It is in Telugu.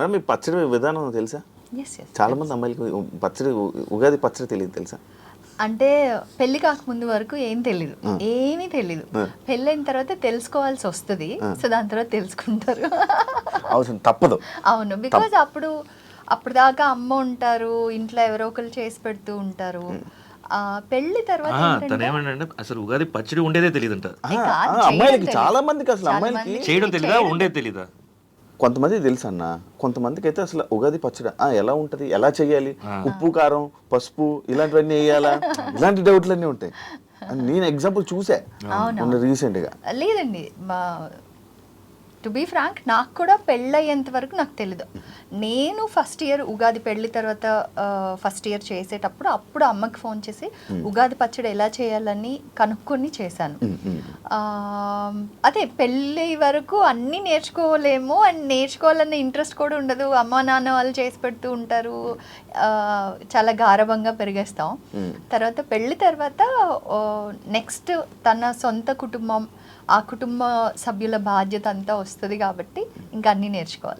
మేడం మీ పచ్చడి విధానం తెలుసా? ఎస్ ఎస్ చాలా మంది అమ్మాయిలకి పచ్చడి ఉగాది పచ్చడి తెలియదు తెలుసా? అంటే పెళ్లి కాకముందు వరకు ఏం తెలీదు, ఏమీ తెలీదు. పెళ్ళైన తర్వాత తెలుసుకోవాల్సి వస్తుంది. సో దాని తర్వాత తెలుసుకుంటారు. అవసరం తప్పదు. అవును, బికాజ్ అప్పుడు దాకా అమ్మ ఉంటారు, ఇంట్లో ఎవరో ఒకరు చేసి పెడుతూ ఉంటారు. పెళ్లి తర్వాత తనేమంటే అసలు ఉగాది పచ్చడి ఉండేదే తెలియదంట. అమ్మాయిలకి చాలా మందికి అసలు అమ్మాయిలకి చేయడం తెలీదా, ఉండేది తెలీదా? కొంతమంది తెలుసు అన్న, కొంతమందికి అయితే అసలు ఉగాది పచ్చడి ఎలా ఉంటది, ఎలా చేయాలి, ఉప్పు కారం పసుపు ఇలాంటివన్నీ వేయాలా, ఇలాంటి డౌట్లన్నీ ఉంటాయి. నేను ఎగ్జాంపుల్ చూసా రీసెంట్ గా. లేదండి, టు బీ ఫ్రాంక్ నాకు కూడా పెళ్ళయ్యేంత వరకు నాకు తెలీదు. నేను ఫస్ట్ ఇయర్ ఉగాది పెళ్ళి తర్వాత ఫస్ట్ ఇయర్ చేసేటప్పుడు అప్పుడు అమ్మకి ఫోన్ చేసి ఉగాది పచ్చడి ఎలా చేయాలని కనుక్కొని చేశాను. అదే పెళ్ళి వరకు అన్నీ నేర్చుకోలేము, అండ్ నేర్చుకోవాలన్న ఇంట్రెస్ట్ కూడా ఉండదు. అమ్మ నాన్న వాళ్ళు చేసి పెడుతూ ఉంటారు, చాలా గారభంగా పెరిగేస్తాం. తర్వాత పెళ్ళి తర్వాత నెక్స్ట్ తన సొంత కుటుంబం, ఆ కుటుంబ సభ్యుల బాధ్యత అంతా వస్తుంది కాబట్టి ఇంకా అన్నీ నేర్చుకోవాలి.